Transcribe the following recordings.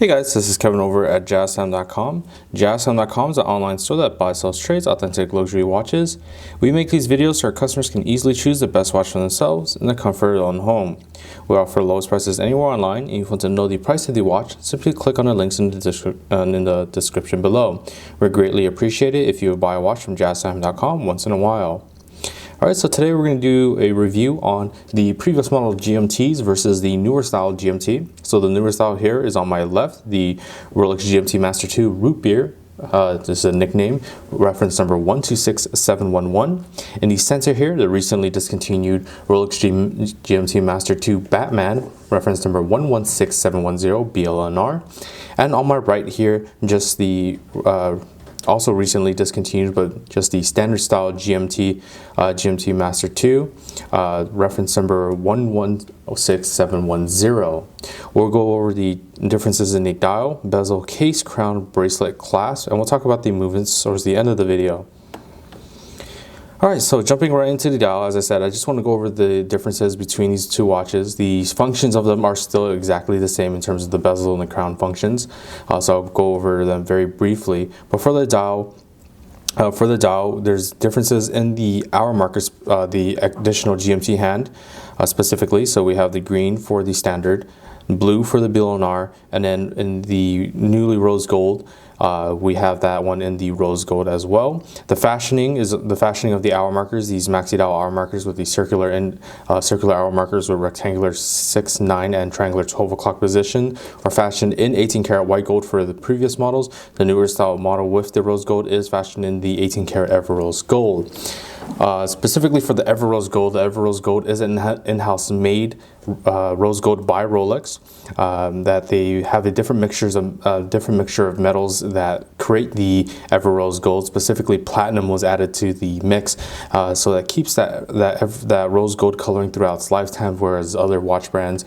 Hey guys, this is Kevin over at jazztime.com. Jazztime.com is an online store that buys, sells, trades authentic luxury watches. We make these videos so our customers can easily choose the best watch for themselves in the comfort of their own home. We offer lowest prices anywhere online, and if you want to know the price of the watch, simply click on the links in the description below. We greatly appreciate it if you would buy a watch from jazztime.com once in a while. Alright, so today we're going to do a review on the previous model GMTs versus the newer style GMT. So the newer style here is on my left, the Rolex Gmt-Master II Rootbeer. This is a nickname, reference number 126711. In the center here, the recently discontinued Rolex Gmt-Master II Batman, reference number 116710 BLNR. And on my right here, just the also recently discontinued, but just the standard style Gmt-Master II, reference number 116710. We'll go over the differences in the dial, bezel, case, crown, bracelet, clasp, and we'll talk about the movements towards the end of the video. Alright, so jumping right into the dial, as I said, I just want to go over the differences between these two watches. The functions of them are still exactly the same in terms of the bezel and the crown functions, so I'll go over them very briefly. But for the dial, there's differences in the hour markers, the additional GMT hand specifically. So we have the green for the standard, blue for the BLNR, and then in the newly rose gold, we have that one in the rose gold as well. The fashioning is the fashioning of the hour markers. These maxi dial hour markers with the circular hour markers with rectangular 6, 9, and triangular 12 o'clock position are fashioned in 18 karat white gold for the previous models. The newer style model with the rose gold is fashioned in the 18 karat ever rose gold. Specifically for the ever rose gold, the ever rose gold is an in-house made rose gold by Rolex. That they have a different mixture of metals that create the ever rose gold. Specifically, platinum was added to the mix, so that keeps that rose gold coloring throughout its lifetime. Whereas other watch brands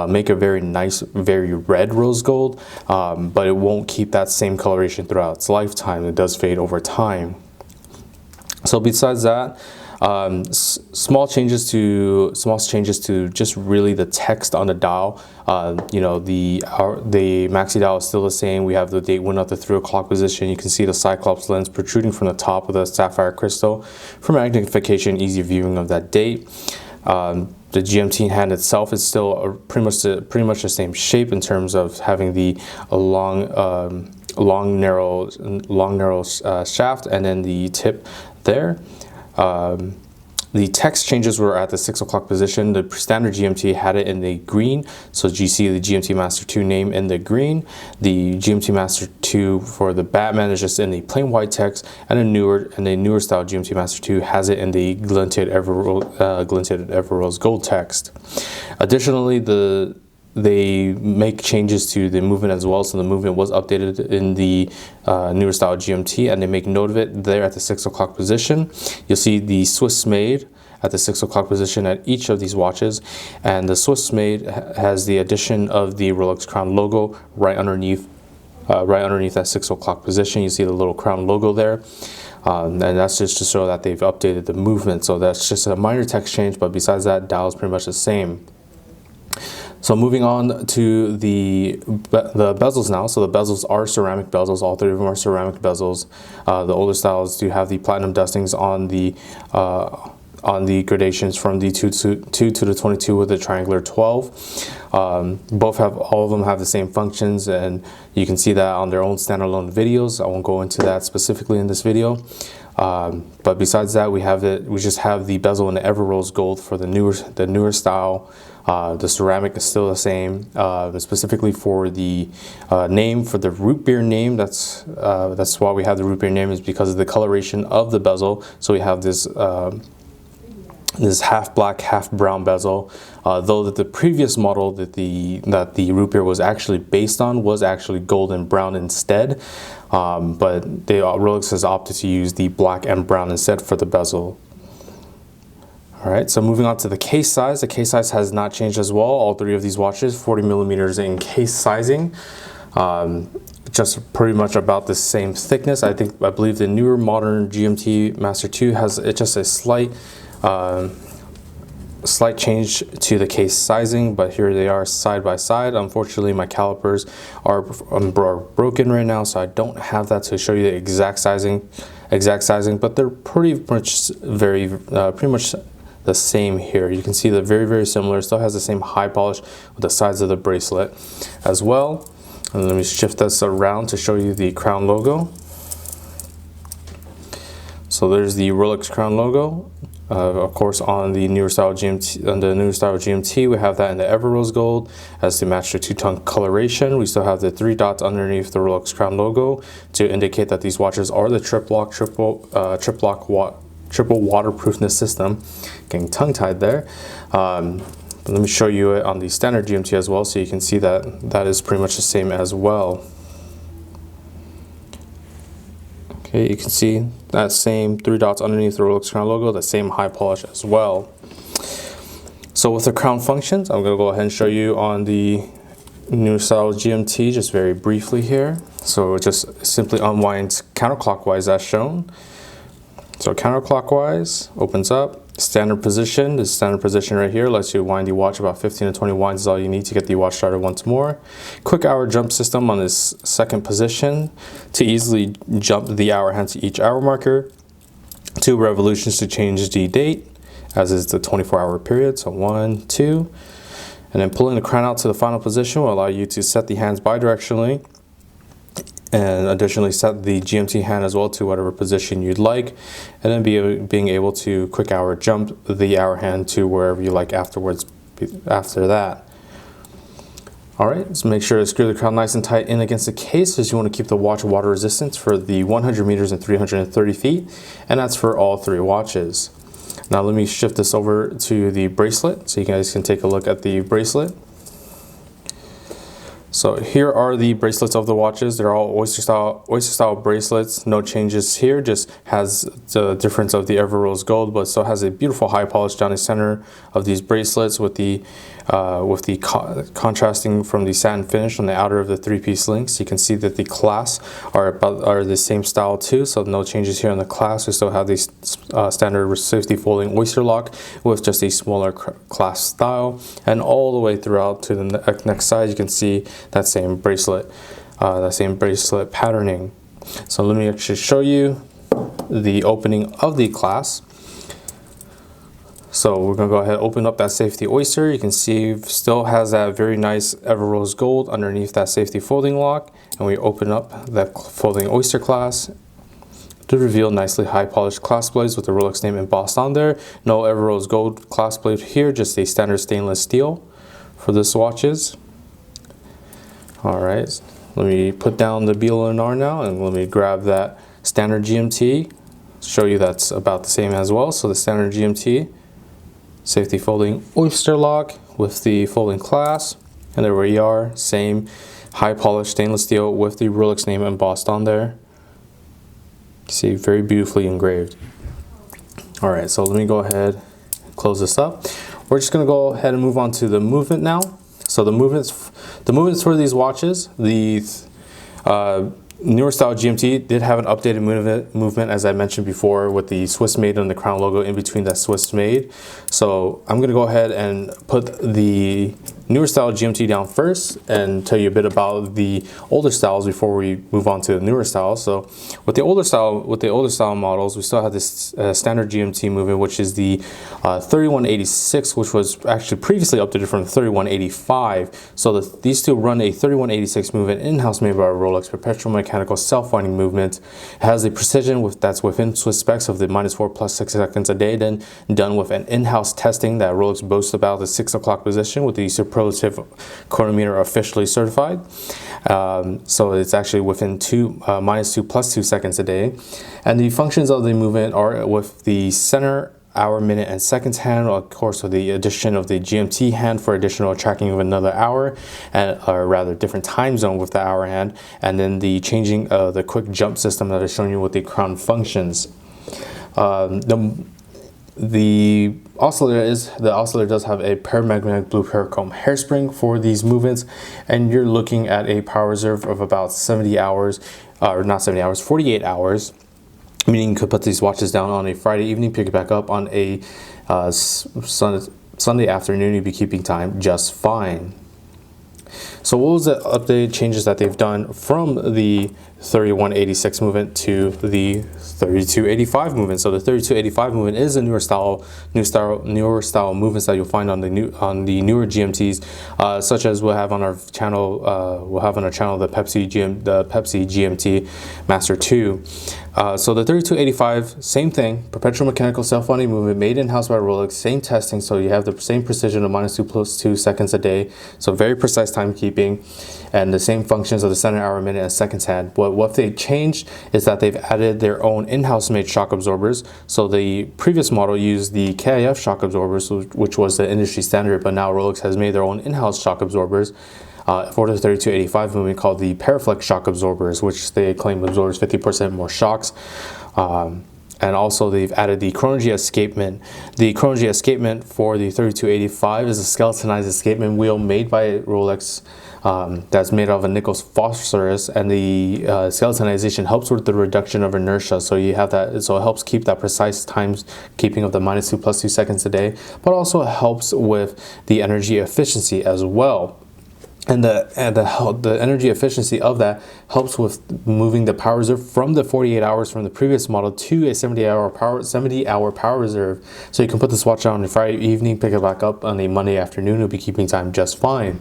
make a very nice, very red rose gold, but it won't keep that same coloration throughout its lifetime. It does fade over time. So besides that, small changes to just really the text on the dial. You know, the maxi dial is still the same. We have the date went up to 3 o'clock position. You can see the Cyclops lens protruding from the top of the sapphire crystal for magnification, easy viewing of that date. The GMT hand itself is still pretty much the same shape in terms of having the long narrow shaft, and then the tip there. The text changes were at the 6 o'clock position. The standard GMT had it in the green, so you see the Gmt-Master II name in the green. The Gmt-Master II for the Batman is just in the plain white text, and the newer style Gmt-Master II has it in the glinted ever rose gold text. Additionally, they make changes to the movement as well, so the movement was updated in the newer style GMT, and they make note of it there at the 6 o'clock position. You'll see the Swiss made at the 6 o'clock position at each of these watches, and the Swiss made has the addition of the Rolex crown logo right underneath that 6 o'clock position. You see the little crown logo there. And that's just to show that they've updated the movement. So that's just a minor text change, but besides that, dial is pretty much the same. So moving on to the bezels now. So the bezels are ceramic bezels. All three of them are ceramic bezels. The older styles do have the platinum dustings on the gradations from the 2 to the 22 with the triangular 12. All of them have the same functions, and you can see that on their own standalone videos. I won't go into that specifically in this video. But besides that, we just have the bezel in the ever rose gold for the newer style. The ceramic is still the same. Specifically for the name, for the Rootbeer name, that's why we have the Rootbeer name, is because of the coloration of the bezel. So we have this half black, half brown bezel. Though that the previous model that the Rootbeer was actually based on was actually gold and brown instead. But Rolex has opted to use the black and brown instead for the bezel. Alright, so moving on to the case size. The case size has not changed as well. All three of these watches, 40 millimeters in case sizing. Just pretty much about the same thickness. I believe the newer modern GMT-Master II has just a slight slight change to the case sizing, but here they are side by side. Unfortunately, my calipers are broken right now, so I don't have that to show you the exact sizing, but they're pretty much the same here. You can see they're very similar. Still has the same high polish with the sides of the bracelet as well. And let me shift this around to show you the crown logo. So there's the Rolex crown logo. Of course, on the newer style GMT, we have that in the Ever Rose Gold as the match the two-tone coloration. We still have the 3 dots underneath the Rolex crown logo to indicate that these watches are the triple waterproofness system. Getting tongue-tied there. Let me show you it on the standard GMT as well, so you can see that that is pretty much the same as well. Okay, you can see that same 3 dots underneath the Rolex crown logo, the same high polish as well. So with the crown functions, I'm going to go ahead and show you on the new style GMT just very briefly here. So it just simply unwinds counterclockwise as shown. So counterclockwise opens up, standard position. The standard position right here lets you wind the watch about 15 to 20 winds is all you need to get the watch started once more. Quick hour jump system on this second position to easily jump the hour hand to each hour marker. 2 revolutions to change the date, as is the 24-hour period. So 1, 2, and then pulling the crown out to the final position will allow you to set the hands bidirectionally, and additionally set the GMT hand as well to whatever position you'd like, and then being able to quick hour jump the hour hand to wherever you like afterwards after that. Alright, so make sure to screw the crown nice and tight in against the case, as you want to keep the watch water resistant for the 100 meters and 330 feet, and that's for all 3 watches. Now let me shift this over to the bracelet so you guys can take a look at the bracelet. So here are the bracelets of the watches. They're all oyster style bracelets. No changes here, just has the difference of the Ever Rose Gold, but still has a beautiful high polish down the center of these bracelets with the contrasting from the satin finish on the outer of the 3-piece links. You can see that the clasps are the same style too, so no changes here on the clasp. We still have the standard safety folding oyster lock with just a smaller clasp style, and all the way throughout to the next side you can see that same bracelet patterning. So let me actually show you the opening of the clasp. So we're going to go ahead and open up that safety oyster. You can see still has that very nice Ever Rose Gold underneath that safety folding lock, and we open up that folding oyster clasp to reveal nicely high polished clasp blades with the Rolex name embossed on there. No Ever Rose Gold clasp blade here, just a standard stainless steel for this watches. Alright, let me put down the BLNR now, and let me grab that standard GMT, show you that's about the same as well. So the standard GMT, safety folding oyster lock with the folding clasp, and there we are, same high polished stainless steel with the Rolex name embossed on there. See, very beautifully engraved. Alright, so let me go ahead and close this up. We're just going to go ahead and move on to the movement now. So the movements for these watches, the newer style GMT did have an updated movement, as I mentioned before, with the Swiss made and the crown logo in between that Swiss made. So I'm going to go ahead and put the newer style GMT down first and tell you a bit about the older styles before we move on to the newer styles. So with the older style models, we still have this standard GMT movement, which is the 3186, which was actually previously updated from the 3185. So these two run a 3186 movement in-house made by Rolex, perpetual mechanical self-winding movement. It has a precision that's within Swiss specs of the -4 + 6 seconds a day, then done with an in-house testing that Rolex boasts about the 6 o'clock position with the superlative chronometer officially certified. So it's actually within -2 + 2 seconds a day. And the functions of the movement are with the center, hour, minute, and seconds hand, of course with the addition of the GMT hand for additional tracking of another hour, or rather different time zone with the hour hand, and then the changing of the quick jump system that I've shown you with the crown functions. The oscillator does have a paramagnetic blue parachrome hairspring for these movements, and you're looking at a power reserve of about 70 hours, or not 70 hours, 48 hours. Meaning you could put these watches down on a Friday evening, pick it back up on a Sunday afternoon, you'll be keeping time just fine. So what was the updated changes that they've done from the 3186 movement to the 3285 movement? So the 3285 movement is a newer style movements that you'll find on the newer GMTs, such as we'll have on our channel. The Pepsi Gmt-Master II. So the 3285, same thing, perpetual mechanical self-winding movement, made in-house by Rolex, same testing, so you have the same precision of -2 seconds a day, so very precise timekeeping, and the same functions of the center, hour, minute, and seconds hand. What they've changed is that they've added their own in-house made shock absorbers. So the previous model used the KIF shock absorbers, which was the industry standard, but now Rolex has made their own in-house shock absorbers for the 3285 movement, called the Paraflex shock absorbers, which they claim absorbs 50% more shocks. And also they've added the Chronergy escapement. The Chronergy escapement for the 3285 is a skeletonized escapement wheel made by Rolex, that's made out of a nickel phosphorus, and the skeletonization helps with the reduction of inertia. So you have that, so it helps keep that precise times keeping of the -2 + 2 seconds a day, but also helps with the energy efficiency as well. And the energy efficiency of that helps with moving the power reserve from the 48 hours from the previous model to a 70-hour power reserve. So you can put this watch on a Friday evening, pick it back up on a Monday afternoon. It'll be keeping time just fine.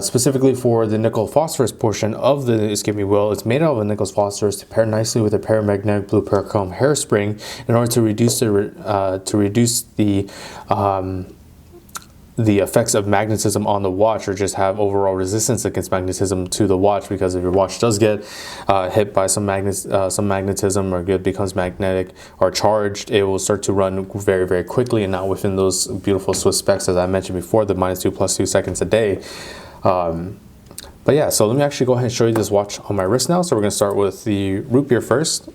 Specifically for the nickel phosphorus portion of the escapement wheel, it's made out of a nickel phosphorus to pair nicely with a paramagnetic blue parachrome hairspring in order to reduce the effects of magnetism on the watch, or just have overall resistance against magnetism to the watch, because if your watch does get hit by some magnetism, or becomes magnetic or charged, it will start to run very, very quickly, and not within those beautiful Swiss specs as I mentioned before, the -2 + 2 seconds a day. But yeah, so let me actually go ahead and show you this watch on my wrist now. So we're going to start with the Rootbeer first.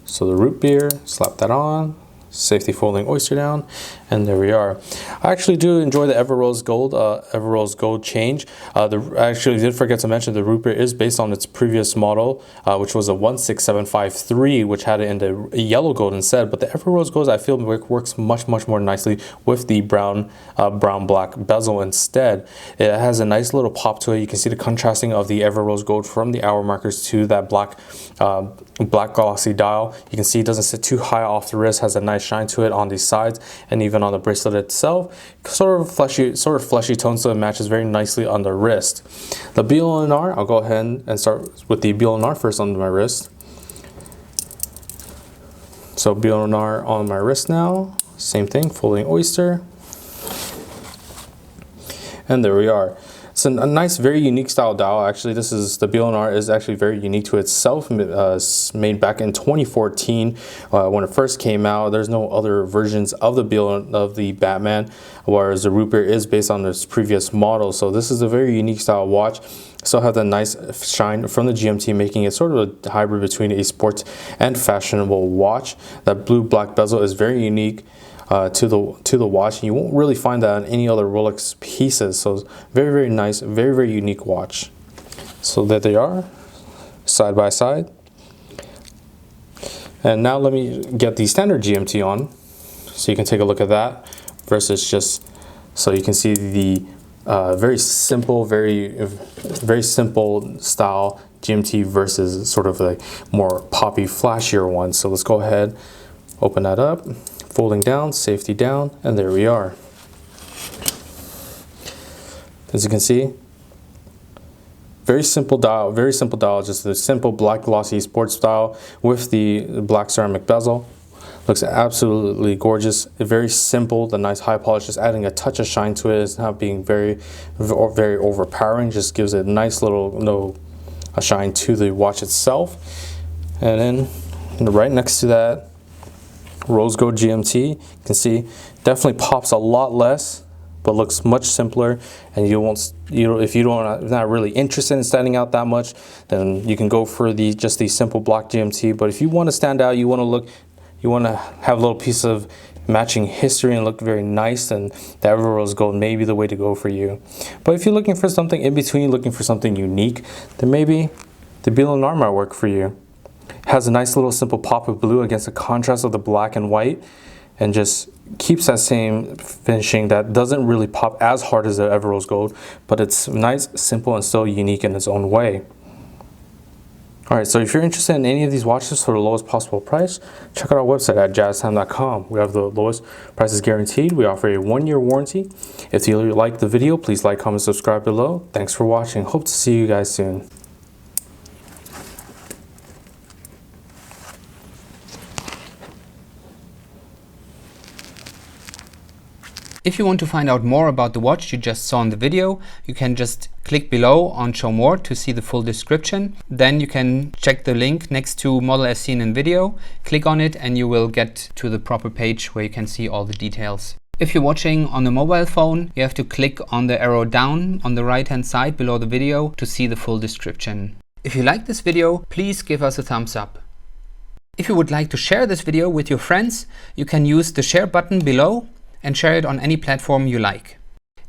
So the Rootbeer, slap that on, safety folding oyster down, and there we are. I actually do enjoy the Everose Gold change. I actually did forget to mention the Rootbeer is based on its previous model, which was a 16753, which had it in the yellow gold instead. But the Everose Gold, I feel, works much more nicely with the brown black bezel instead. It has a nice little pop to it. You can see the contrasting of the Everose Gold from the hour markers to that black glossy dial. You can see it doesn't sit too high off the wrist, has a nice shine to it on the sides, and even on the bracelet itself, sort of fleshy tones, so it matches very nicely on the wrist. The BLNR, I'll go ahead and start with the BLNR first on my wrist. So BLNR on my wrist now, same thing, folding oyster, and there we are. It's a nice, very unique style dial. Actually, the BLNR is actually very unique to itself. Made back in 2014 when it first came out. There's no other versions of the Batman, whereas the Rootbeer is based on this previous model. So this is a very unique style watch. Still have that nice shine from the GMT, making it sort of a hybrid between a sports and fashionable watch. That blue-black bezel is very unique to the watch, and you won't really find that on any other Rolex pieces. So very nice, very unique watch. So there they are, side by side. And now let me get the standard GMT on, so you can take a look at that versus just, so you can see the very simple style GMT versus sort of a more poppy, flashier one. So let's go ahead, open that up. Folding down, safety down, and there we are. As you can see, very simple dial, just a simple black glossy sports style with the black ceramic bezel. Looks absolutely gorgeous, very simple, the nice high polish, just adding a touch of shine to it. It's not being very overpowering, just gives it a nice little shine to the watch itself. And then right next to that, Rose Gold GMT, you can see definitely pops a lot less, but looks much simpler. And if you're not really interested in standing out that much, then you can go for just the simple black GMT. But if you want to stand out, you want to have a little piece of matching history and look very nice, then the Everose Gold may be the way to go for you. But if you're looking for something in between, looking for something unique, then maybe the BLNR might work for you. Has a nice little simple pop of blue against the contrast of the black and white, and just keeps that same finishing that doesn't really pop as hard as the Ever Rose Gold, but it's nice, simple, and still unique in its own way. Alright, so if you're interested in any of these watches for the lowest possible price, check out our website at jazztime.com. We have the lowest prices guaranteed. We offer a 1-year warranty. If you like the video, please like, comment, subscribe below. Thanks for watching. Hope to see you guys soon. If you want to find out more about the watch you just saw in the video, you can just click below on Show More to see the full description. Then you can check the link next to model as seen in video, click on it, and you will get to the proper page where you can see all the details. If you're watching on a mobile phone, you have to click on the arrow down on the right hand side below the video to see the full description. If you like this video, please give us a thumbs up. If you would like to share this video with your friends, you can use the share button below and share it on any platform you like.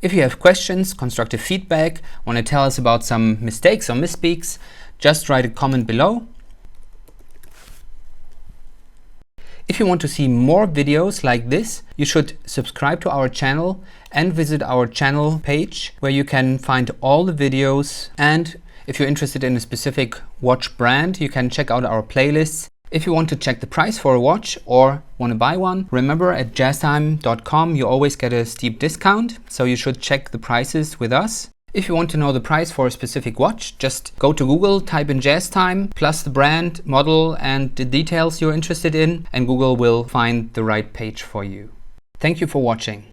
If you have questions, constructive feedback, want to tell us about some mistakes or misspeaks, just write a comment below. If you want to see more videos like this, you should subscribe to our channel and visit our channel page where you can find all the videos. And if you're interested in a specific watch brand, you can check out our playlists. If you want to check the price for a watch or want to buy one, remember at jazztime.com you always get a steep discount, so you should check the prices with us. If you want to know the price for a specific watch, just go to Google, type in JazzTime, plus the brand, model, and the details you're interested in, and Google will find the right page for you. Thank you for watching.